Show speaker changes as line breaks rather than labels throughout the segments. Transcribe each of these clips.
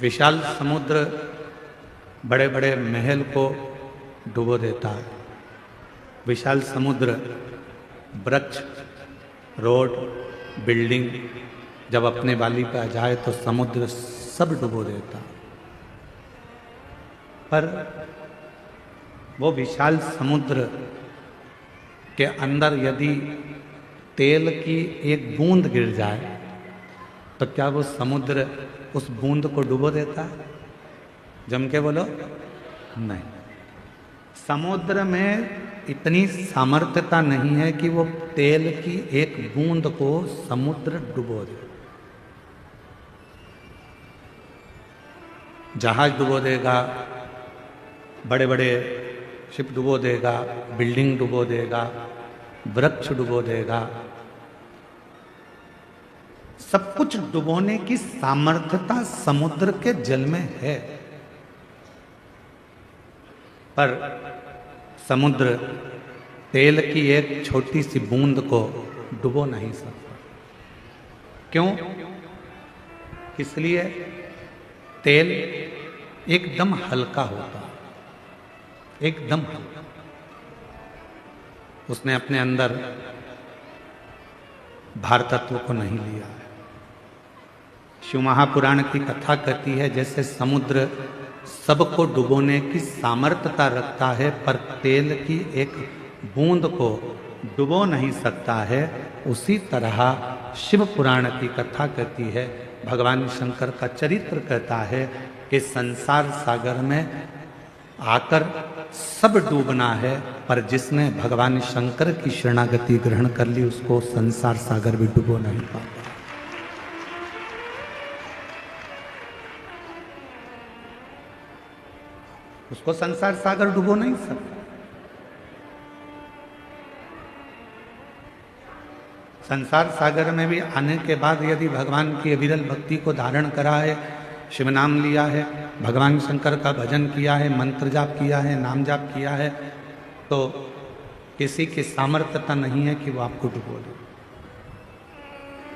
विशाल समुद्र बड़े बड़े महल को डुबो देता है। विशाल समुद्र वृक्ष, रोड, बिल्डिंग जब अपने वाली पे आ जाए तो समुद्र सब डुबो देता है। पर वो विशाल समुद्र के अंदर यदि तेल की एक बूंद गिर जाए तो क्या वो समुद्र उस बूंद को डुबो देता है? जम के बोलो, नहीं। समुद्र में इतनी सामर्थ्यता नहीं है कि वो तेल की एक बूंद को समुद्र डुबो दे। जहाज डुबो देगा, बड़े बड़े शिप डुबो देगा, बिल्डिंग डुबो देगा, वृक्ष डुबो देगा, सब कुछ डुबोने की सामर्थ्यता समुद्र के जल में है। पर समुद्र तेल की एक छोटी सी बूंद को डुबो नहीं सकता। क्यों? इसलिए तेल एकदम हल्का होता है, एकदम हल्का। उसने अपने अंदर भार तत्व को नहीं लिया है। शिव महापुराण की कथा कहती है जैसे समुद्र सबको डुबोने की सामर्थ्यता रखता है पर तेल की एक बूंद को डुबो नहीं सकता है, उसी तरह शिव पुराण की कथा कहती है, भगवान शंकर का चरित्र कहता है कि संसार सागर में आकर सब डूबना है, पर जिसने भगवान शंकर की शरणागति ग्रहण कर ली उसको संसार सागर भी डुबो नहीं पाता। उसको संसार सागर डुबो नहीं सकता। संसार सागर में भी आने के बाद यदि भगवान की अविरल भक्ति को धारण करा है, शिव नाम लिया है, भगवान शंकर का भजन किया है, मंत्र जाप किया है, नाम जाप किया है, तो किसी की सामर्थ्यता नहीं है कि वो आपको डुबो दे।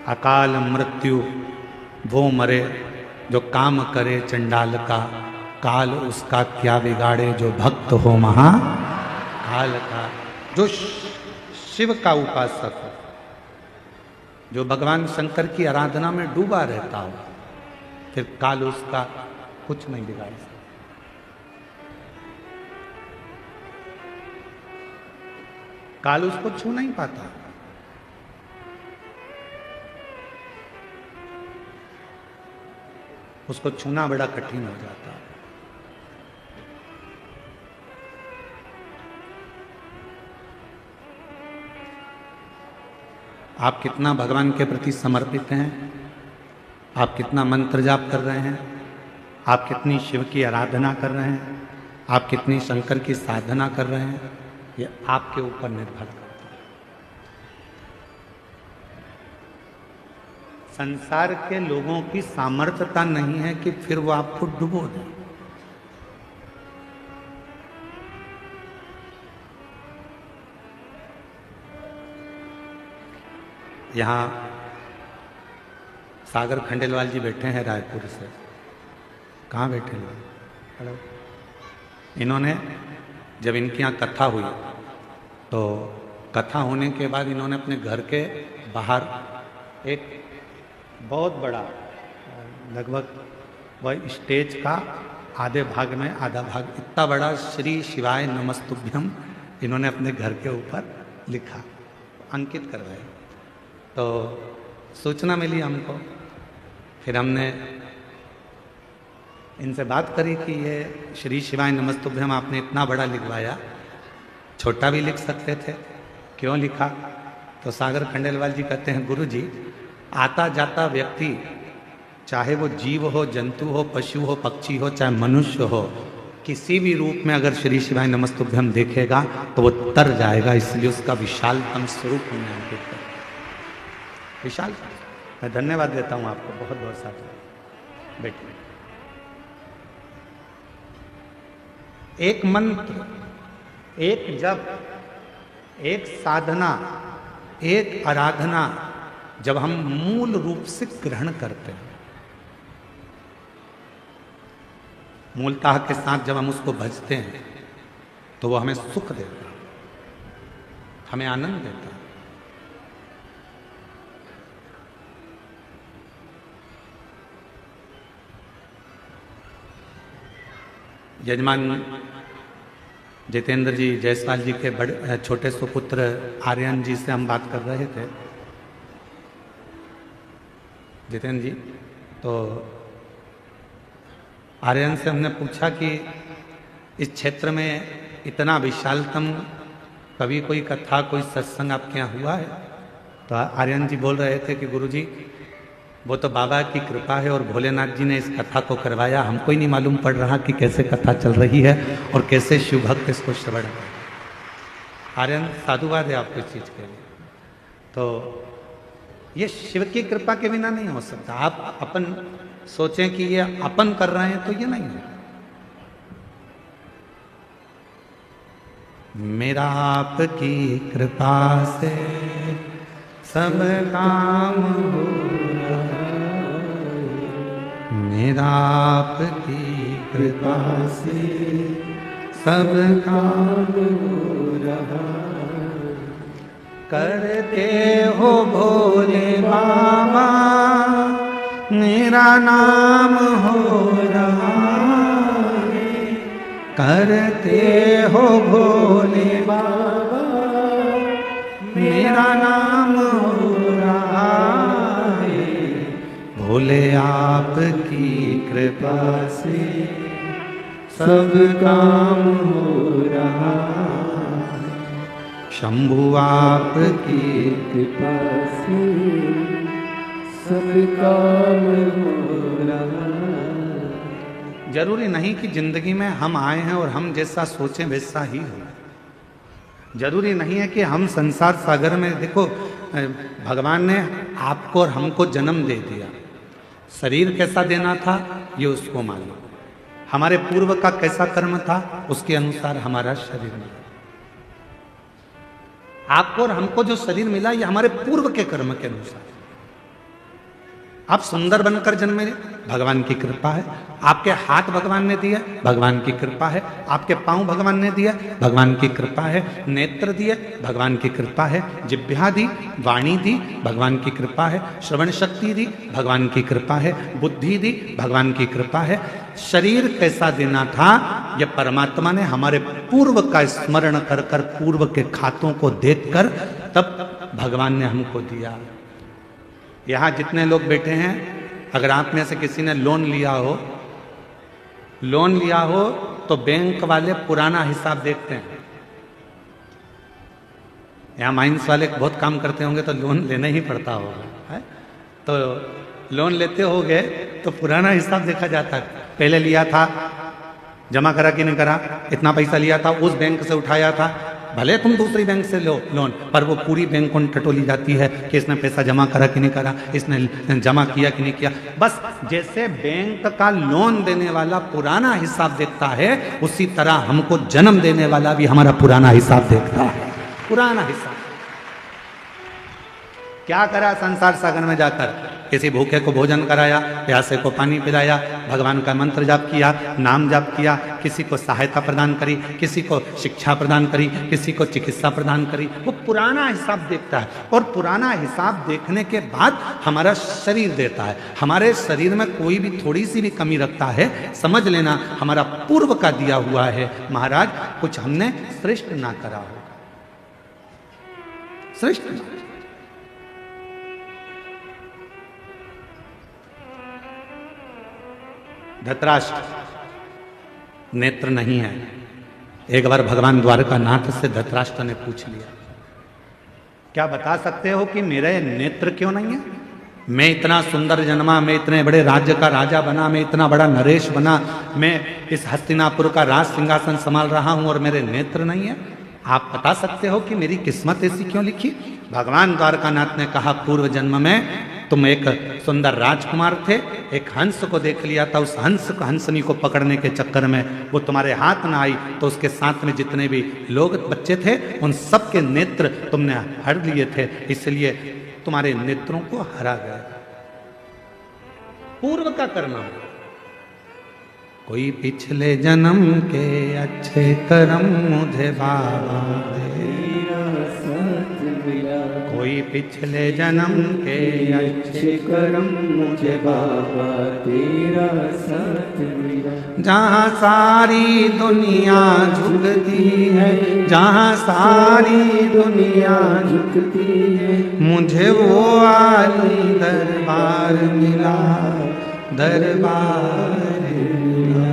अकाल मृत्यु वो मरे जो काम करे चंडाल का, काल उसका क्या बिगाड़े जो भक्त हो महा काल का। जो शिव का उपासक हो, जो भगवान शंकर की आराधना में डूबा रहता हो, फिर काल उसका कुछ नहीं बिगाड़ सकता। काल उसको छू नहीं पाता। उसको छूना बड़ा कठिन हो जाता है। आप कितना भगवान के प्रति समर्पित हैं, आप कितना मंत्र जाप कर रहे हैं, आप कितनी शिव की आराधना कर रहे हैं, आप कितनी शंकर की साधना कर रहे हैं, ये आपके ऊपर निर्भर करता है। संसार के लोगों की सामर्थ्यता नहीं है कि फिर वो आपको डुबो दे। यहाँ सागर खंडेलवाल जी बैठे हैं रायपुर से। कहाँ बैठे लोग? हेलो। इन्होंने जब इनके यहाँ कथा हुई तो कथा होने के बाद इन्होंने अपने घर के बाहर एक बहुत बड़ा, लगभग वह स्टेज का आधे भाग में आधा भाग इतना बड़ा श्री शिवाय नमस्तुभ्यम इन्होंने अपने घर के ऊपर लिखा, अंकित करवाया। तो सूचना मिली हमको, फिर हमने इनसे बात करी कि ये श्री शिवाय नमस्तुभ्यम आपने इतना बड़ा लिखवाया, छोटा भी लिख सकते थे, क्यों लिखा? तो सागर खंडेलवाल जी कहते हैं, गुरु जी, आता जाता व्यक्ति चाहे वो जीव हो, जंतु हो, पशु हो, पक्षी हो, चाहे मनुष्य हो, किसी भी रूप में अगर श्री शिवाय नमस्तुभ्यम देखेगा तो वो तर जाएगा, इसलिए उसका विशालतम स्वरूप हमने अंकित किया। विशाल, मैं धन्यवाद देता हूं आपको बहुत बहुत साथ। बैठिए। एक मंत्र, एक जप, एक साधना, एक आराधना जब हम मूल रूप से ग्रहण करते हैं मूलतः के साथ जब हम उसको भजते हैं तो वो हमें सुख देता है, हमें आनंद देता है। यजमान जितेंद्र जी जायसवाल जी के बड़े छोटे सुपुत्र आर्यन जी से हम बात कर रहे थे, जितेंद्र जी, तो आर्यन से हमने पूछा कि इस क्षेत्र में इतना विशालतम कभी कोई कथा कोई सत्संग आपके यहाँ हुआ है? तो आर्यन जी बोल रहे थे कि गुरुजी वो तो बाबा की कृपा है और भोलेनाथ जी ने इस कथा को करवाया, हमको ही नहीं मालूम पड़ रहा कि कैसे कथा चल रही है और कैसे शिव भक्त इसको श्रवण। आर्यन साधुवाद है आपको इस चीज के लिए। तो ये शिव की कृपा के बिना नहीं हो सकता। आप अपन सोचें कि ये अपन कर रहे हैं तो ये नहीं है। मेरा आपकी कृपा से सब काम हो रहा, मेरा आपकी कृपा से सब काम हो रहा, करते हो भोले बाबा मेरा नाम हो रहा है, करते हो भोले बाबा मेरा नाम हो रहा है, भोले आपकी कृपा से सब काम हो रहा है, शंभु आपकी कृपा से सब काम हो रहा है। जरूरी नहीं कि जिंदगी में हम आए हैं और हम जैसा सोचें वैसा ही हो। जरूरी नहीं है कि हम संसार सागर में, देखो भगवान ने आपको और हमको जन्म दे दिया, शरीर कैसा देना था ये उसको मालूम, हमारे पूर्व का कैसा कर्म था उसके अनुसार हमारा शरीर मिला। आपको और हमको जो शरीर मिला ये हमारे पूर्व के कर्म के अनुसार। आप सुंदर बनकर जन्मे, भगवान की कृपा है। आपके हाथ भगवान ने दिया, भगवान की कृपा है। आपके पांव भगवान ने दिया, भगवान की कृपा है। नेत्र दिए, भगवान की कृपा है। जिह्वा दी, वाणी दी, भगवान की कृपा है। श्रवण शक्ति दी, भगवान की कृपा है। बुद्धि दी, भगवान की कृपा है। शरीर कैसा देना था यह परमात्मा ने हमारे पूर्व का स्मरण कर कर, पूर्व के खातों को देखकर तब भगवान ने हमको दिया। यहाँ जितने लोग बैठे हैं, अगर आप में से किसी ने लोन लिया हो तो बैंक वाले पुराना हिसाब देखते हैं। यहाँ माइंस वाले बहुत काम करते होंगे तो लोन लेना ही पड़ता होगा, है? तो लोन लेते होगे तो पुराना हिसाब देखा जाता है। पहले लिया था, जमा करा कि नहीं करा, इतना पैसा लिया था, उस बैंक से उठाया था, भले तुम दूसरी बैंक से लो लोन, पर वो पूरी बैंक को टटोली जाती है कि इसने पैसा जमा करा कि नहीं करा, इसने जमा किया कि नहीं किया। बस जैसे बैंक का लोन देने वाला पुराना हिसाब देखता है, उसी तरह हमको जन्म देने वाला भी हमारा पुराना हिसाब देखता है। पुराना हिसाब क्या करा संसार सागर में जाकर, किसी भूखे को भोजन कराया, प्यासे को पानी पिलाया, भगवान का मंत्र जाप किया, नाम जाप किया, किसी को सहायता प्रदान करी, किसी को शिक्षा प्रदान करी, किसी को चिकित्सा प्रदान करी। वो पुराना हिसाब देखता है और पुराना हिसाब देखने के बाद हमारा शरीर देता है। हमारे शरीर में कोई भी थोड़ी सी भी कमी रखता है, समझ लेना हमारा पूर्व का दिया हुआ है। महाराज कुछ हमने श्रेष्ठ ना करा हो, श्रेष्ठ ना। धृतराष्ट्र नेत्र नहीं है। एक बार भगवान द्वारकानाथ से धृतराष्ट्र ने पूछ लिया, क्या बता सकते हो कि मेरे नेत्र क्यों नहीं है? मैं इतना सुंदर जन्मा, मैं इतने बड़े राज्य का राजा बना, मैं इतना बड़ा नरेश बना, मैं इस हस्तिनापुर का राज सिंहासन संभाल रहा हूं और मेरे नेत्र नहीं है। आप बता सकते हो कि मेरी किस्मत ऐसी क्यों लिखी? भगवान द्वारकानाथ ने कहा, पूर्व जन्म में तुम एक सुंदर राजकुमार थे, एक हंस को देख लिया था, उस हंसनी को पकड़ने के चक्कर में वो तुम्हारे हाथ ना आई तो उसके साथ में जितने भी लोग बच्चे थे उन सब के नेत्र तुमने हर लिए थे, इसलिए तुम्हारे नेत्रों को हरा गया। पूर्व का कर्म। कोई पिछले जन्म के अच्छे कर्म मुझे बाबा दे, कोई पिछले जन्म के अच्छे कर्म मुझे बाबा तेरा साथ मिला। जहाँ सारी दुनिया झुकती है, जहाँ सारी दुनिया झुकती है, मुझे वो आली दरबार मिला, दरबार मिला।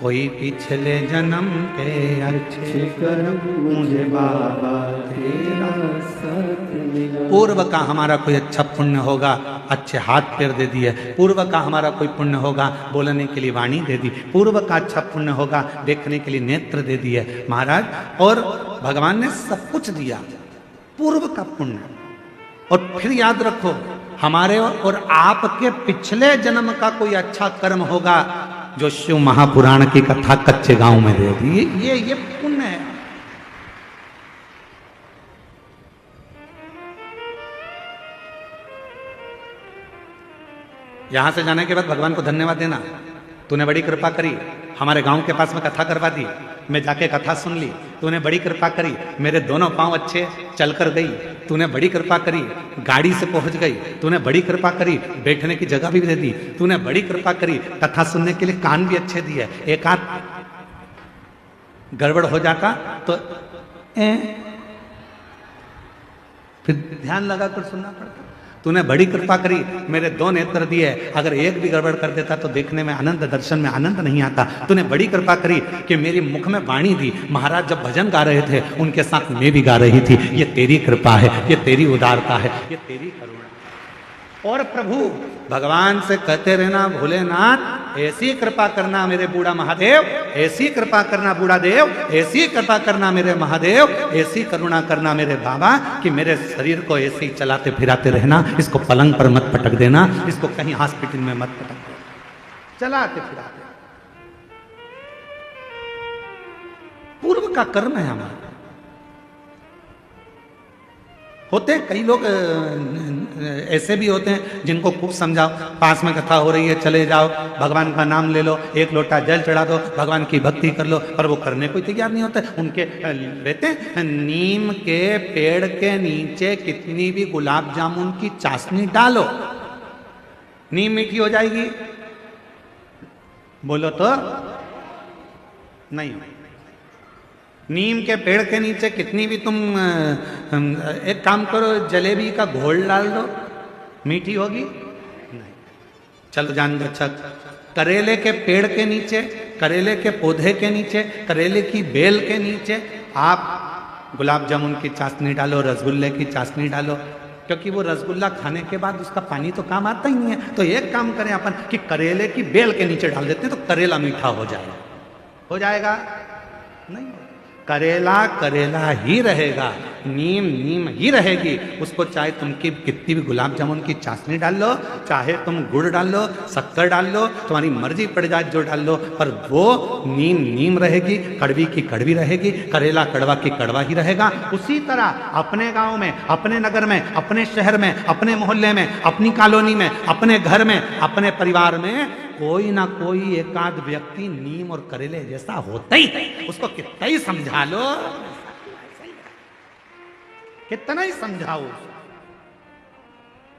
कोई पिछले जन्म के अच्छे कर्म मुझे बाबा तेरा साथ मिला। पूर्व का हमारा कोई अच्छा पुण्य होगा, अच्छे हाथ पैर दे दिए। पूर्व का हमारा कोई पुण्य होगा, बोलने के लिए वाणी दे दी। पूर्व का अच्छा पुण्य होगा, देखने के लिए नेत्र दे दिए महाराज। और भगवान ने सब कुछ दिया, पूर्व का पुण्य। और फिर याद रखो, हमारे और आपके पिछले जन्म का कोई अच्छा कर्म होगा जो शिव महापुराण की कथा कच्चे गांव में दे दी, ये पुण्य है। यहां से जाने के बाद भगवान को धन्यवाद देना, तूने बड़ी कृपा करी, हमारे गांव के पास में कथा करवा दी, मैं जाके कथा सुन ली, तूने बड़ी कृपा करी, मेरे दोनों पांव अच्छे चल कर गई, तूने बड़ी कृपा करी, गाड़ी से पहुंच गई, तूने बड़ी कृपा करी, बैठने की जगह भी दे दी, तूने बड़ी कृपा करी, कथा सुनने के लिए कान भी अच्छे दिए। एक आध गड़बड़ हो जाता तो फिर ध्यान लगा कर सुनना पड़ता। तूने बड़ी कृपा करी, मेरे दो नेत्र दिए, अगर एक भी गड़बड़ कर देता तो देखने में आनंद, दर्शन में आनंद नहीं आता। तूने बड़ी कृपा करी कि मेरी मुख में वाणी दी, महाराज जब भजन गा रहे थे उनके साथ मैं भी गा रही थी। ये तेरी कृपा है, ये तेरी उदारता है, ये तेरी करुणा। और प्रभु भगवान से कहते रहना, भोलेनाथ ऐसी कृपा करना मेरे बूढ़ा महादेव, ऐसी कृपा करना बूढ़ा देव, ऐसी कृपा करना मेरे महादेव, ऐसी करुणा करना मेरे बाबा कि मेरे शरीर को ऐसे ही चलाते फिराते रहना, इसको पलंग पर मत पटक देना, इसको कहीं हॉस्पिटल में मत पटक देना, चलाते फिराते। पूर्व का कर्म है हमारा। होते हैं कई लोग ऐसे भी होते हैं जिनको खूब समझाओ, पास में कथा हो रही है चले जाओ, भगवान का नाम ले लो, एक लोटा जल चढ़ा दो, भगवान की भक्ति कर लो, पर वो करने को तैयार नहीं होते। उनके रहते हैं, नीम के पेड़ के नीचे कितनी भी गुलाब जामुन की चाशनी डालो, नीम मीठी हो जाएगी? बोलो तो नहीं। नीम के पेड़ के नीचे कितनी भी तुम एक काम करो, जलेबी का घोल डाल दो, मीठी होगी? नहीं। चलो जान दो। अच्छा, करेले के पेड़ के नीचे, करेले के पौधे के नीचे, करेले की बेल के नीचे आप गुलाब जामुन की चाशनी डालो, रसगुल्ले की चाशनी डालो, क्योंकि वो रसगुल्ला खाने के बाद उसका पानी तो काम आता ही नहीं है। तो एक काम करें अपन कि करेले की बेल के नीचे डाल देते हैं तो करेला मीठा हो जाएगा। हो जाएगा? नहीं, करेला करेला ही रहेगा, नीम नीम ही रहेगी। उसको चाहे तुमकी कितनी भी गुलाब जामुन की चाशनी डाल लो, चाहे तुम गुड़ डाल लो, शक्कर डाल लो, तुम्हारी मर्जी पड़ जाए जो डाल लो, पर वो नीम नीम रहेगी, कड़वी की कड़वी रहेगी, करेला कड़वा की कड़वा ही रहेगा। उसी तरह अपने गांव में, अपने नगर में, अपने शहर में, अपने मोहल्ले में, अपनी कॉलोनी में, अपने घर में, अपने परिवार में कोई ना कोई एकाध व्यक्ति नीम और करेले जैसा होता ही है। उसको कितना ही समझा लो, कितना ही समझाओ उसको,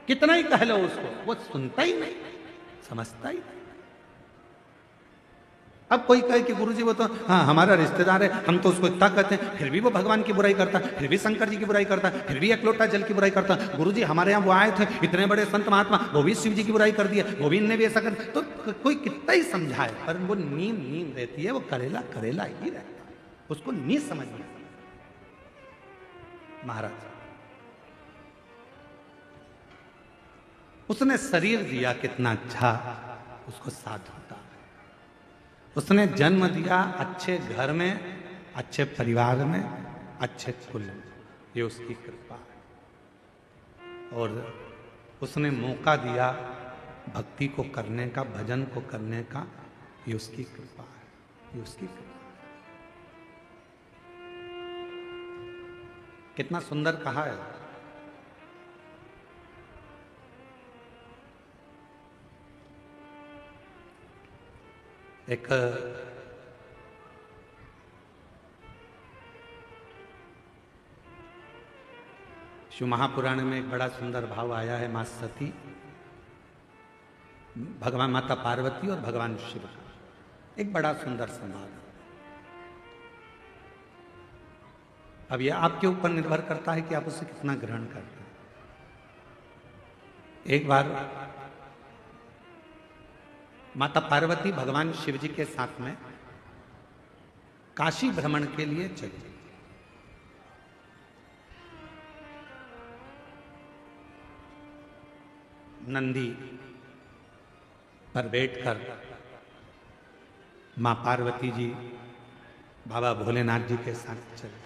कितना ही कह लो उसको, वो सुनता ही नहीं, समझता ही नहीं। अब कोई कहे कि गुरुजी वो तो हाँ हमारा रिश्तेदार है, हम तो उसको इतना कहते हैं, फिर भी वो भगवान की बुराई करता है, फिर भी शंकर जी की बुराई करता है, फिर भी एक लोटा जल की बुराई करता है। गुरुजी हमारे यहाँ वो आए थे इतने बड़े संत महात्मा, वो भी शिव जी की बुराई कर दिया, वो भी इनने भी ऐसा कर। तो कोई कितना ही समझाए, पर वो नीम नीम रहती है, वो करेला करेला ही रहता है, उसको नहीं समझ में। महाराज उसने शरीर दिया कितना अच्छा, उसको साधु होता। उसने जन्म दिया अच्छे घर में, अच्छे परिवार में, अच्छे कुल में, ये उसकी कृपा है। और उसने मौका दिया भक्ति को करने का, भजन को करने का, ये उसकी कृपा है, ये उसकी कृपा। कितना सुंदर कहा है। एक शिव महापुराण में एक बड़ा सुंदर भाव आया है। मां सती, भगवान माता पार्वती और भगवान शिव का एक बड़ा सुंदर संवाद। अब यह आपके ऊपर निर्भर करता है कि आप उसे कितना ग्रहण करते हैं। एक बार माता पार्वती भगवान शिव जी के साथ में काशी भ्रमण के लिए चली। नंदी पर बैठकर मां पार्वती जी बाबा भोलेनाथ जी के साथ चले।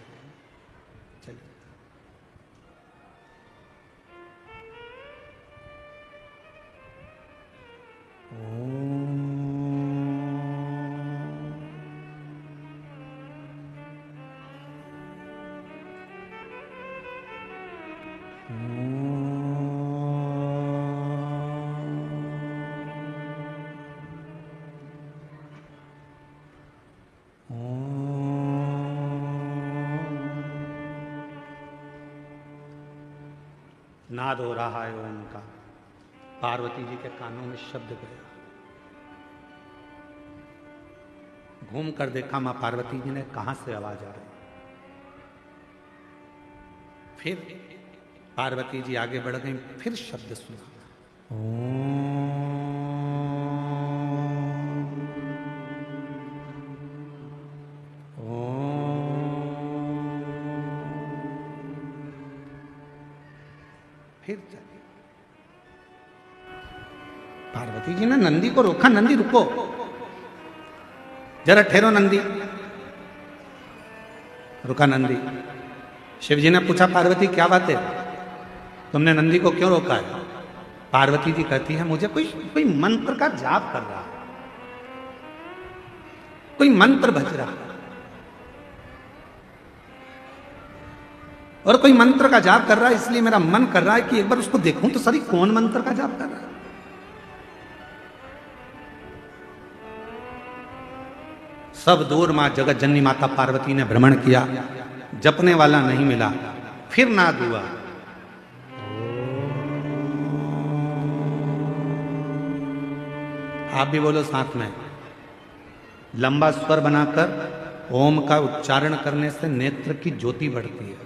नाद हो रहा है ओम का। पार्वती जी के कानों में शब्द गया। घूम कर देखा मां पार्वती जी ने कहां से आवाज आ रही। फिर पार्वती जी आगे बढ़ गई, फिर शब्द सुना। फिर चली। पार्वती जी ने नंदी को रोका, नंदी रुको, जरा ठहरो नंदी। रुका नंदी। शिव जी ने पूछा पार्वती क्या बात है, तुमने नंदी को क्यों रोका है? पार्वती जी कहती है मुझे कोई मंत्र का जाप कर रहा है, कोई मंत्र बज रहा है, और कोई मंत्र का जाप कर रहा है, इसलिए मेरा मन कर रहा है कि एक बार उसको देखूं तो सही कौन मंत्र का जाप कर रहा है। सब दूर मां जगत जननी माता पार्वती ने भ्रमण किया, जपने वाला नहीं मिला। फिर नाद हुआ। आप भी बोलो साथ में। लंबा स्वर बनाकर ओम का उच्चारण करने से नेत्र की ज्योति बढ़ती है।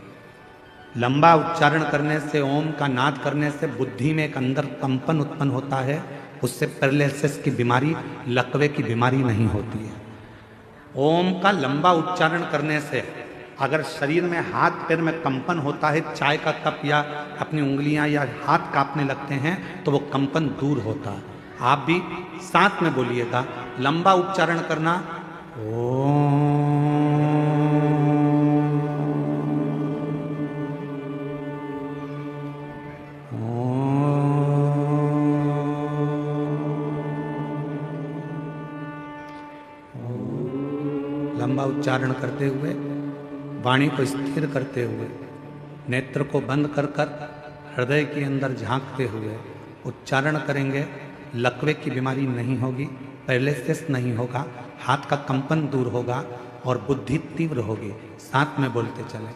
लंबा उच्चारण करने से, ओम का नाद करने से बुद्धि में एक अंदर कंपन उत्पन्न होता है। उससे पैरालिसिस की बीमारी, लकवे की बीमारी नहीं होती है। ओम का लंबा उच्चारण करने से अगर शरीर में हाथ पैर में कंपन होता है, चाय का कप या अपनी उंगलियां या हाथ कांपने लगते हैं, तो वो कंपन दूर होता है। आप भी साथ में बोलिएगा, लंबा उच्चारण करना। लंबा उच्चारण करते हुए, वाणी को स्थिर करते हुए, नेत्र को बंद कर कर हृदय के अंदर झांकते हुए उच्चारण करेंगे। लकवे की बीमारी नहीं होगी, पैरालिसिस नहीं होगा, हाथ का कंपन दूर होगा और बुद्धि तीव्र होगी। साथ में बोलते चले।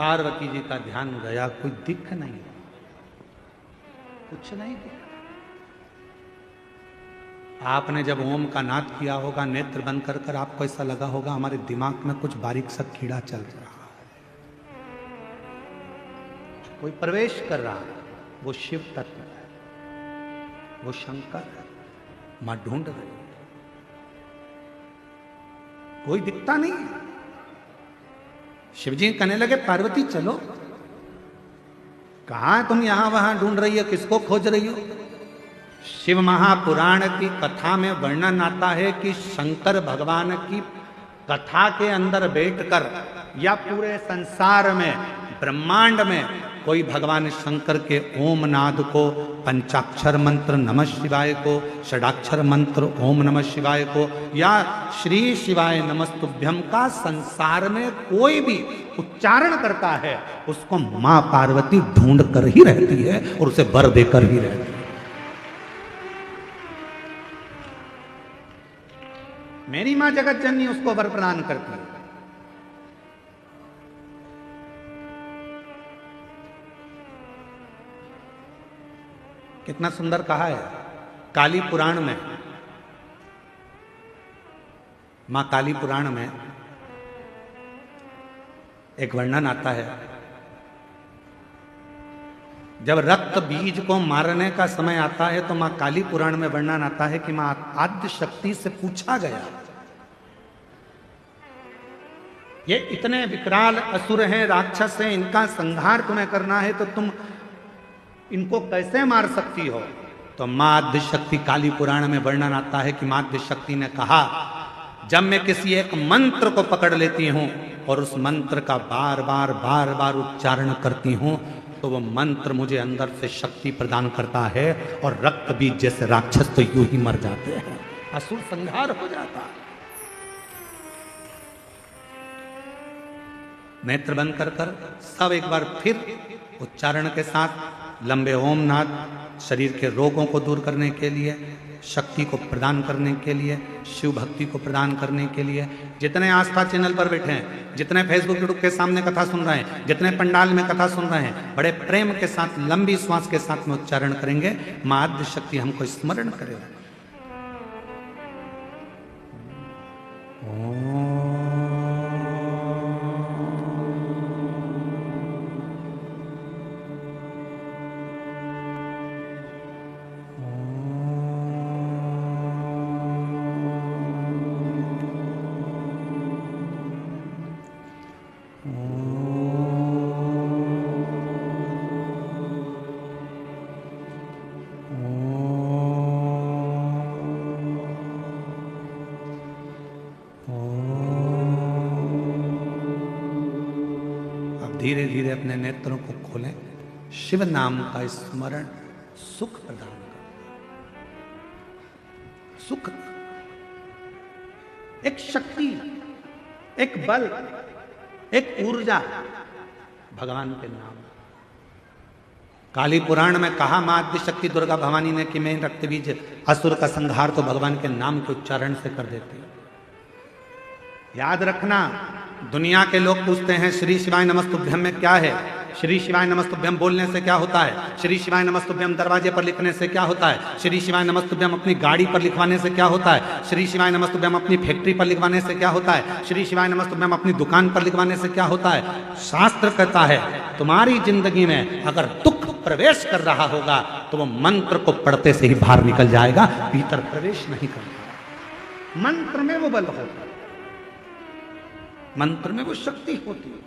पार्वती जी का ध्यान गया, कोई दिख नहीं, कुछ नहीं दिखा। आपने जब ओम का नाद किया होगा, नेत्र बंद कर कर आपको ऐसा लगा होगा हमारे दिमाग में कुछ बारीक सा कीड़ा चल रहा है, कोई प्रवेश कर रहा है। वो शिव तत्व है, वो शंकर है, मां ढूंढ रही है, कोई दिखता नहीं है। शिवजी कहने लगे पार्वती चलो, कहां तुम यहां वहां ढूंढ रही हो, किसको खोज रही हो? शिव महापुराण की कथा में वर्णन आता है कि शंकर भगवान की कथा के अंदर बैठकर या पूरे संसार में ब्रह्मांड में कोई भगवान शंकर के ओम नाद को, पंचाक्षर मंत्र नमः शिवाय को, षडाक्षर मंत्र ओम नमः शिवाय को या श्री शिवाय नमस्तुभ्यम का संसार में कोई भी उच्चारण करता है, उसको मां पार्वती ढूंढ कर ही रहती है और उसे वर देकर ही रहती है। मेरी मां जगत जननी उसको वर प्रदान करती है। कितना सुंदर कहा है काली पुराण में। मां काली पुराण में एक वर्णन आता है, जब रक्त बीज को मारने का समय आता है तो मां काली पुराण में वर्णन आता है कि मां आद्य शक्ति से पूछा गया, ये इतने विकराल असुर हैं, राक्षस हैं, इनका संहार तुम्हें करना है तो तुम इनको कैसे मार सकती हो? तो मां आद्य शक्ति काली पुराण में वर्णन आता है कि मां आद्य शक्ति ने कहा, जब मैं किसी एक मंत्र को पकड़ लेती हूं और उस मंत्र का बार बार उच्चारण करती हूं तो वो मंत्र मुझे अंदर से शक्ति प्रदान करता है और रक्त बीज जैसे राक्षस तो यूं ही मर जाते हैं, असुर संहार हो जाता। नेत्र बंद कर सब एक बार फिर उच्चारण के साथ लंबे ओम नाद, शरीर के रोगों को दूर करने के लिए, शक्ति को प्रदान करने के लिए, शिव भक्ति को प्रदान करने के लिए। जितने आस्था चैनल पर बैठे हैं, जितने फेसबुक यूट्यूब के सामने कथा सुन रहे हैं, जितने पंडाल में कथा सुन रहे हैं, बड़े प्रेम के साथ लंबी श्वास के साथ में उच्चारण करेंगे, मां आद्य शक्ति हमको स्मरण करेगा। धीरे धीरे अपने नेत्रों को खोलें। शिव नाम का स्मरण सुख प्रदान कर, सुख, एक शक्ति, एक बल, एक ऊर्जा भगवान के नाम। काली पुराण में कहा मां आद्य शक्ति दुर्गा भवानी ने कि मैं रक्त बीज असुर का संहार तो भगवान के नाम के उच्चारण से कर देती। याद रखना, दुनिया के लोग पूछते हैं श्री शिवाय नमस्तुभ्यम में क्या है, श्री शिवाय नमस्तुभ्यम बोलने से क्या होता है, श्री शिवाय नमस्तुभ्यम दरवाजे पर लिखने से क्या होता है, श्री शिवाय नमस्तुभ्यम अपनी गाड़ी पर लिखवाने से क्या होता है, श्री शिवाय नमस्तुभ्यम अपनी फैक्ट्री पर लिखवाने से क्या होता है, श्री शिवाय नमस्तुभ्यम अपनी दुकान पर लिखवाने से क्या होता है। शास्त्र कहता है तुम्हारी जिंदगी में अगर दुख प्रवेश कर रहा होगा तो वो मंत्र को पढ़ते से ही बाहर निकल जाएगा, भीतर प्रवेश नहीं करता। मंत्र में वो बल होता है, मंत्र में वो शक्ति होती है।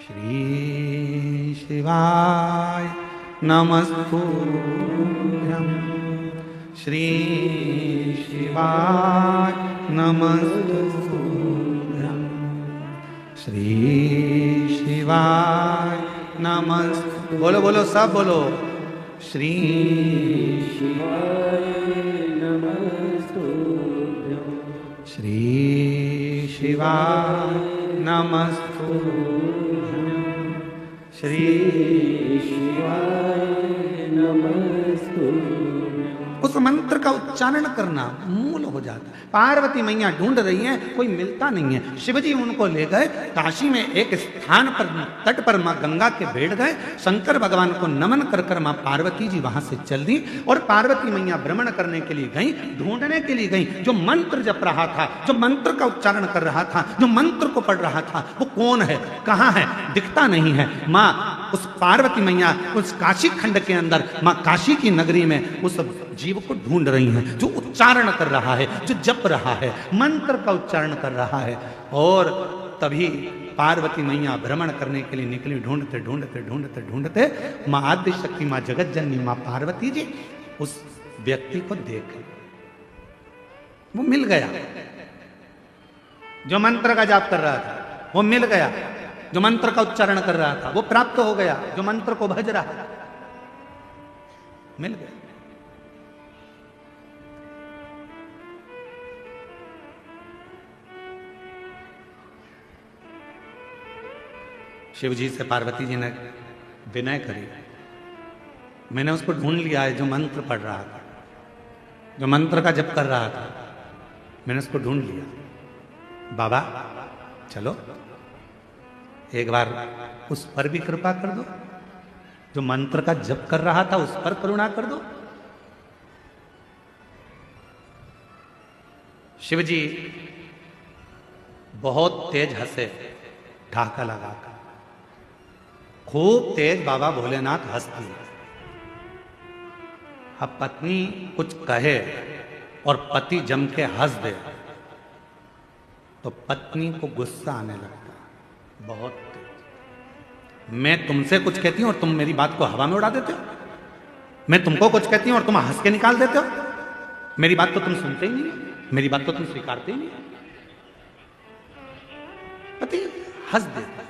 श्री शिवाय नमस्तुभ्यम, श्री शिवाय नमस्तुभ्यम, श्री शिवाय नमस्तुभ्यम। बोलो बोलो सब बोलो, श्री शिवाय नमस्तुभ्यम, श्री शिवाय नमस्तुभ्यम, श्री शिवाय नमस्तुभ्यम। उस मंत्र का उच्चारण करना मूल हो जाता है। पार्वती मैया ढूंढ रही हैं, कोई मिलता नहीं है। शिवजी उनको ले गए काशी में एक स्थान पर, तट पर मां गंगा के बैठ गए। शंकर भगवान को नमन कर कर मां पार्वती जी वहां से चल दी और पार्वती मैया भ्रमण करने के लिए गई, ढूंढने के लिए गई। जो मंत्र जप रहा था, जो मंत्र का उच्चारण कर रहा था, जो मंत्र को पढ़ रहा था, वो कौन है, कहाँ है, दिखता नहीं है। मां उस पार्वती मैया उस काशी खंड के अंदर, मां काशी की नगरी में उस जीव को ढूंढ रही हैं, जो उच्चारण कर रहा है, जो जप रहा है, मंत्र का उच्चारण कर रहा है। और तभी पार्वती मैया भ्रमण करने के लिए निकली। ढूंढते ढूंढते ढूंढते ढूंढते मां आद्य शक्ति, मां जगत जननी, मां पार्वती जी उस व्यक्ति को देख, वो मिल गया जो मंत्र का जाप कर रहा था। वो मिल गया। जो मंत्र का उच्चारण कर रहा था वो प्राप्त हो गया। जो मंत्र को भज रहा था मिल गया। शिव जी से पार्वती जी ने विनय करी, मैंने उसको ढूंढ लिया है जो मंत्र पढ़ रहा था, जो मंत्र का जप कर रहा था, मैंने उसको ढूंढ लिया। बाबा चलो एक बार उस पर भी कृपा कर दो, जो मंत्र का जप कर रहा था उस पर करुणा कर दो। शिव जी बहुत तेज हंसे, ढाका लगाकर खूब तेज बाबा भोलेनाथ हंस दिए। अब पत्नी कुछ कहे और पति जम के हंस दे तो पत्नी को गुस्सा आने लगता है बहुत तेज। मैं तुमसे कुछ कहती हूं और तुम मेरी बात को हवा में उड़ा देते हो। मैं तुमको कुछ कहती हूं और तुम हंस के निकाल देते हो। मेरी बात तो तुम सुनते ही नहीं, मेरी बात तो तुम स्वीकारते ही नहीं। पति हंस देता।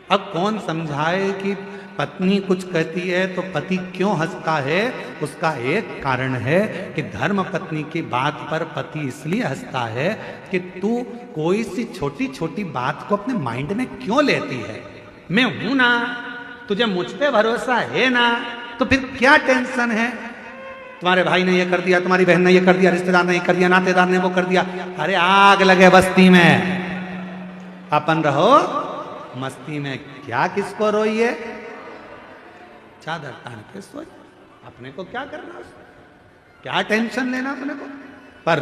अब कौन समझाए कि पत्नी कुछ कहती है तो पति क्यों हंसता है? उसका एक कारण है कि धर्म पत्नी की बात पर पति इसलिए हंसता है कि तू कोई सी छोटी छोटी बात को अपने माइंड में क्यों लेती है। मैं हूं ना, तुझे मुझ पे भरोसा है ना, तो फिर क्या टेंशन है? तुम्हारे भाई ने ये कर दिया, तुम्हारी बहन ने ये कर दिया, रिश्तेदार ने ये कर दिया, नातेदार ने वो कर दिया। अरे आग लगे बस्ती में, अपन रहो मस्ती में। क्या किसको रोइए? चादर तान के सोच, अपने को क्या करना, क्या टेंशन लेना अपने को। पर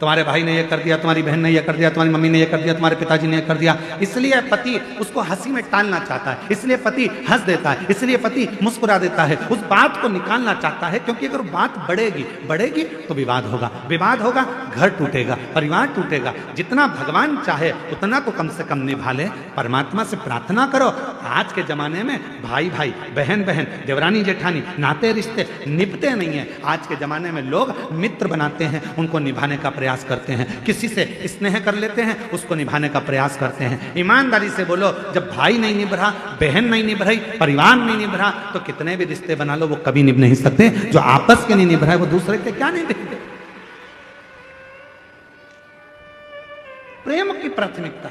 तुम्हारे भाई ने ये कर दिया, तुम्हारी बहन ने ये कर दिया, तुम्हारी मम्मी ने ये कर दिया, तुम्हारे पिताजी ने ये कर दिया, इसलिए पति उसको हंसी में टालना चाहता है, इसलिए पति हंस देता है, इसलिए पति मुस्कुरा देता है, उस बात को निकालना चाहता है। क्योंकि अगर बात बढ़ेगी तो विवाद होगा, विवाद होगा घर टूटेगा, परिवार टूटेगा। जितना भगवान चाहे उतना तो कम से कम निभा ले। परमात्मा से प्रार्थना करो। आज के जमाने में भाई भाई, बहन बहन, देवरानी जेठानी, नाते रिश्ते निभते नहीं है। आज के जमाने में लोग मित्र बनाते हैं, उनको निभाने का प्रयास करते हैं। किसी से स्नेह कर लेते हैं, उसको निभाने का प्रयास करते हैं। ईमानदारी से बोलो, जब भाई नहीं निभ रहा, बहन नहीं निभ रही, परिवार नहीं निभ रहा, तो कितने भी रिश्ते बना लो वो कभी निभ नहीं सकते। जो आपस के नहीं निभ रहा है वो दूसरे के क्या नहीं निभते। प्रेम की प्राथमिकता।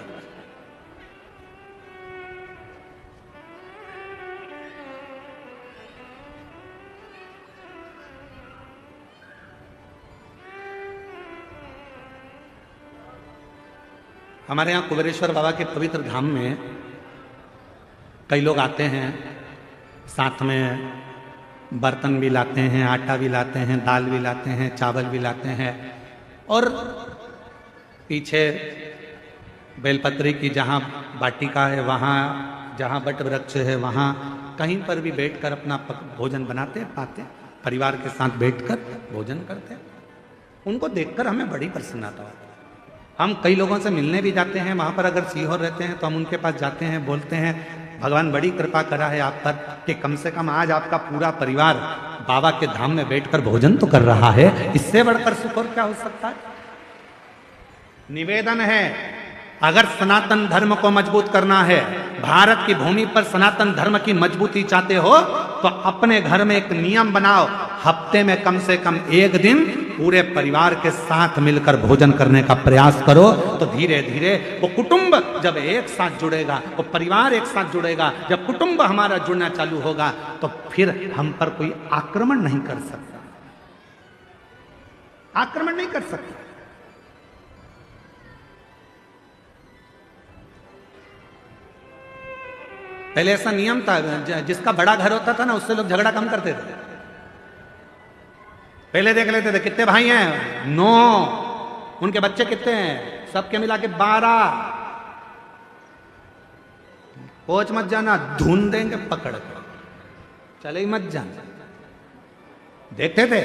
हमारे यहाँ कुबेरेश्वर बाबा के पवित्र धाम में कई लोग आते हैं, साथ में बर्तन भी लाते हैं, आटा भी लाते हैं, दाल भी लाते हैं, चावल भी लाते हैं। और पीछे बेलपत्री की जहाँ वाटिका है, वहाँ जहाँ बट वृक्ष है, वहाँ कहीं पर भी बैठकर अपना भोजन बनाते पाते, परिवार के साथ बैठकर भोजन करते। उनको देखकर हमें बड़ी प्रसन्नता होती है। हम कई लोगों से मिलने भी जाते हैं, वहाँ पर अगर सीहोर रहते हैं तो हम उनके पास जाते हैं, बोलते हैं भगवान बड़ी कृपा करा है आप पर कि कम से कम आज आपका पूरा परिवार बाबा के धाम में बैठकर भोजन तो कर रहा है। इससे बढ़कर सुख और क्या हो सकता है? निवेदन है, अगर सनातन धर्म को मजबूत करना है, भारत की भूमि पर सनातन धर्म की मजबूती चाहते हो, तो अपने घर में एक नियम बनाओ, हफ्ते में कम से कम एक दिन पूरे परिवार के साथ मिलकर भोजन करने का प्रयास करो। तो धीरे धीरे वो कुटुंब जब एक साथ जुड़ेगा, वो परिवार एक साथ जुड़ेगा, जब कुटुंब हमारा जुड़ना चालू होगा तो फिर हम पर कोई आक्रमण नहीं कर सकता, आक्रमण नहीं कर सकता। पहले ऐसा नियम था, जिसका बड़ा घर होता था ना उससे लोग झगड़ा कम करते थे। पहले देख लेते थे कितने भाई हैं, 9, उनके बच्चे कितने हैं, सबके मिला के 12। पहुंच मत जाना, धुन देंगे पकड़ के, चले ही मत जाना। देखते थे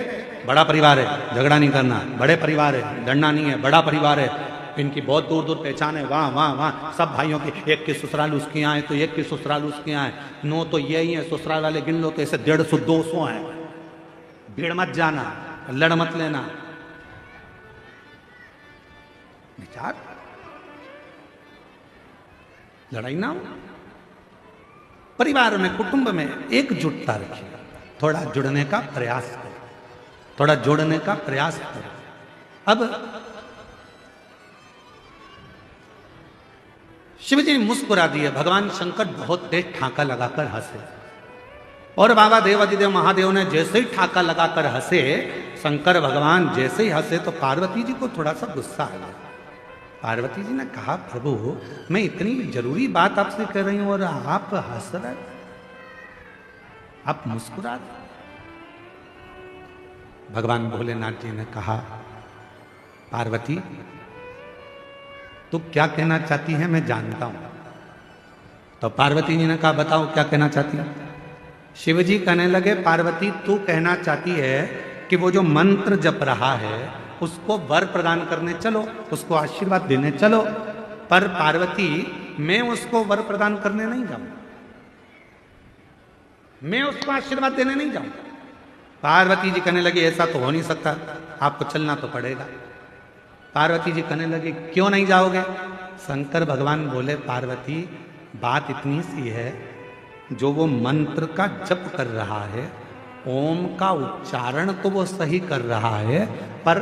बड़ा परिवार है, झगड़ा नहीं करना, बड़े परिवार है, लड़ना नहीं है, बड़ा परिवार है, इनकी बहुत दूर दूर पहचान है, वहाँ वहाँ वहाँ सब भाइयों की, एक की ससुराल उसकी यहाँ है तो एक की ससुराल उसके यहाँ है, 9 तो यही है, ससुराल वाले गिन लो तो ऐसे 150 200 हैं। भीड़ मत जाना, लड़ मत लेना। विचार लड़ाई ना हो। परिवार में, कुटुंब में एकजुटता रखिए, थोड़ा जुड़ने का प्रयास करो, थोड़ा जोड़ने का प्रयास करो। अब शिव जी मुस्कुरा दिए, भगवान शंकर बहुत तेज ठाका लगाकर हंसे, और बाबा देवादिदेव महादेव ने जैसे ही ठाका लगाकर हंसे, शंकर भगवान जैसे ही हंसे तो पार्वती जी को थोड़ा सा गुस्सा आ गया। पार्वती जी ने कहा, प्रभु मैं इतनी जरूरी बात आपसे कह रही हूं और आप हंस रहे, आप मुस्कुरा रहे। भगवान भोलेनाथ जी ने कहा, पार्वती तू क्या कहना चाहती है मैं जानता हूं। तो पार्वती जी ने कहा, बताओ क्या कहना चाहती है। शिव जी कहने लगे, पार्वती तू कहना चाहती है कि वो जो मंत्र जप रहा है उसको वर प्रदान करने चलो, उसको आशीर्वाद देने चलो। पर पार्वती मैं उसको वर प्रदान करने नहीं जाऊंगा, मैं उसको आशीर्वाद देने नहीं जाऊंगा। पार्वती जी कहने लगी, ऐसा तो हो नहीं सकता, आपको चलना तो पड़ेगा। पार्वती जी कहने लगी, क्यों नहीं जाओगे। शंकर भगवान बोले, पार्वती बात इतनी सी है, जो वो मंत्र का जप कर रहा है, ओम का उच्चारण तो वो सही कर रहा है, पर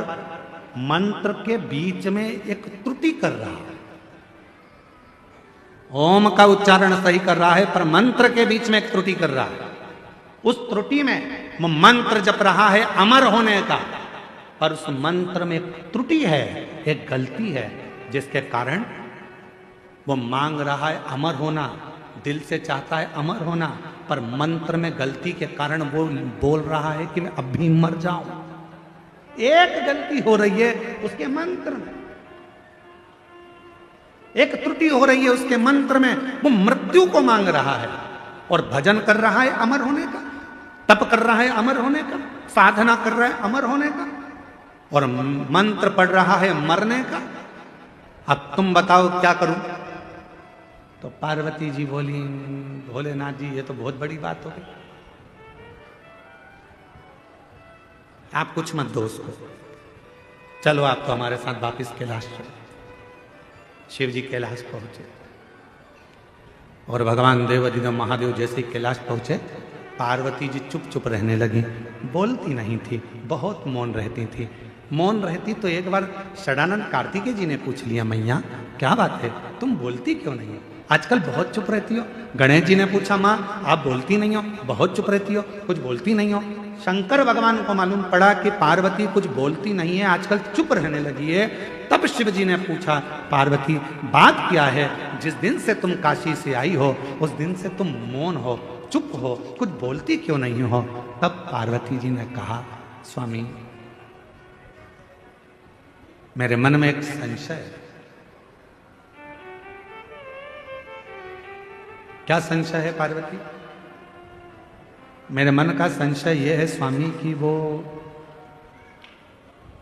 मंत्र के बीच में एक त्रुटि कर रहा है। ओम का उच्चारण सही कर रहा है, पर मंत्र के बीच में एक त्रुटि कर रहा है। उस त्रुटि में वो मंत्र जप रहा है अमर होने का, पर उस मंत्र में एक त्रुटि है, एक गलती है, जिसके कारण वो मांग रहा है अमर होना, दिल से चाहता है अमर होना, पर मंत्र में गलती के कारण वो बोल रहा है कि मैं अभी मर जाऊं। एक गलती हो रही है उसके मंत्र में, एक त्रुटि हो रही है उसके मंत्र में। वो मृत्यु को मांग रहा है और भजन कर रहा है अमर होने का, तप कर रहा है अमर होने का, साधना कर रहा है अमर होने का, और मंत्र पढ़ रहा है मरने का। अब तुम बताओ क्या करूं। तो पार्वती जी बोली, भोलेनाथ जी ये तो बहुत बड़ी बात हो गई, आप कुछ मत दो उसको, चलो आप तो हमारे साथ वापिस कैलाश चलो। शिव जी कैलाश पहुंचे और भगवान देवादिदेव महादेव जैसे कैलाश पहुंचे, पार्वती जी चुप चुप रहने लगी, बोलती नहीं थी, बहुत मौन रहती थी। मौन रहती तो एक बार षडानंद कार्तिकेय जी ने पूछ लिया, मैया क्या बात है, तुम बोलती क्यों नहीं हो, आजकल बहुत चुप रहती हो। गणेश जी ने पूछा, माँ आप बोलती नहीं हो, बहुत चुप रहती हो, कुछ बोलती नहीं हो। शंकर भगवान को मालूम पड़ा कि पार्वती कुछ बोलती नहीं है, आजकल चुप रहने लगी है। तब शिव जी ने पूछा, पार्वती बात क्या है, जिस दिन से तुम काशी से आई हो उस दिन से तुम मौन हो, चुप हो, कुछ बोलती क्यों नहीं हो। तब पार्वती जी ने कहा, स्वामी मेरे मन में एक संशय है। क्या संशय है पार्वती। मेरे मन का संशय यह है स्वामी कि वो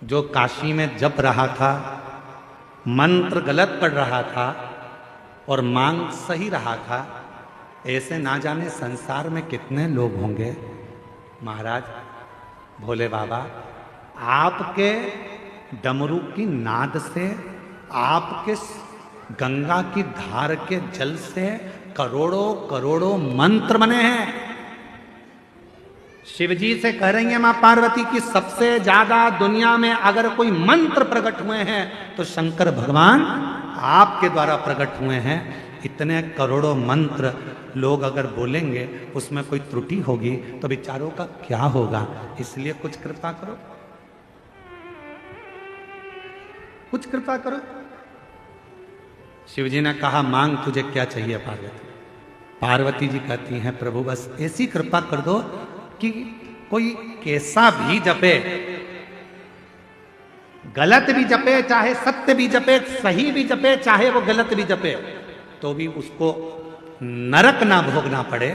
जो काशी में जप रहा था, मंत्र गलत पढ़ रहा था और मांग सही रहा था, ऐसे ना जाने संसार में कितने लोग होंगे। महाराज भोले बाबा, आपके डमरू की नाद से, आपके गंगा की धार के जल से करोड़ों करोड़ों मंत्र बने हैं। शिव जी से कह रही है मां पार्वती की सबसे ज्यादा दुनिया में अगर कोई मंत्र प्रकट हुए हैं तो शंकर भगवान आपके द्वारा प्रकट हुए हैं। इतने करोड़ों मंत्र लोग अगर बोलेंगे उसमें कोई त्रुटि होगी तो बेचारों का क्या होगा। इसलिए कुछ कृपा करो, कुछ कृपा करो। शिव जी ने कहा, मांग तुझे क्या चाहिए पार्वती। पार्वती जी कहती हैं, प्रभु बस ऐसी कृपा कर दो कि कोई कैसा भी जपे, गलत भी जपे, चाहे सत्य भी जपे, सही भी जपे, चाहे वो गलत भी जपे, तो भी उसको नरक ना भोगना पड़े,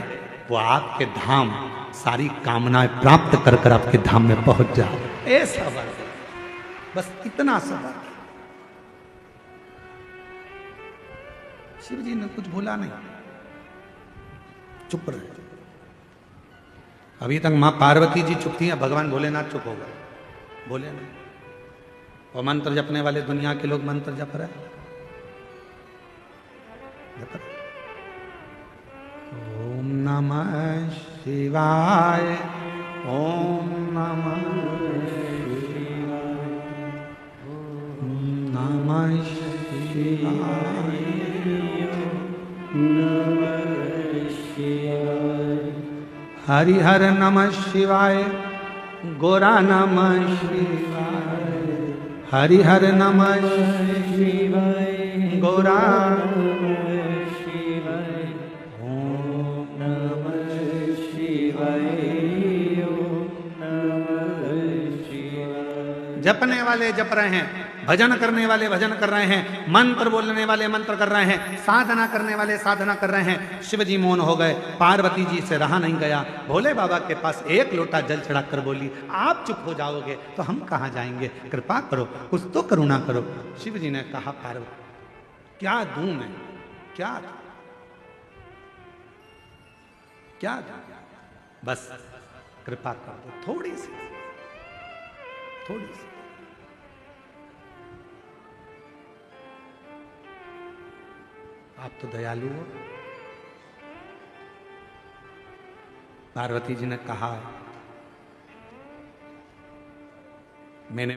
वो आपके धाम सारी कामनाएं प्राप्त कर कर आपके धाम में पहुंच जाए। ऐसा बात, बस इतना सा बात। शिव जी ने कुछ बोला नहीं, चुप रहे। अभी तक मां पार्वती जी चुप थी, भगवान भोलेनाथ चुप हो गए, बोले नहीं। और मंत्र जपने वाले दुनिया के लोग मंत्र जप रहे, ओम नमः शिवाय, ओम नमः शिवाय, ओम नमः शिवाय, नमः शिवाय। हरिहर नमः शिवाय, गोरा नमः शिवाय, हरिहर नमः शिवाय, गोरा नमः शिवाय, ओम नमः शिवाय, ओम नमः शिवाय। जपने वाले जप रहे हैं, भजन करने वाले भजन कर रहे हैं, मंत्र बोलने वाले मंत्र कर रहे हैं, साधना करने वाले साधना कर रहे हैं। शिव जी मौन हो गए, पार्वती जी से रहा नहीं गया। भोले बाबा के पास एक लोटा जल चढ़ाकर बोली, आप चुप हो जाओगे तो हम कहाँ जाएंगे, कृपा करो, कुछ तो करुणा करो। शिव जी ने कहा, पार्वती क्या दूं मैं, क्या दूं? क्या दूं? बस कृपा कर दो, थोड़ी सी, थोड़ी सी। आप तो दयालु हो। पार्वती जी ने कहा, मैंने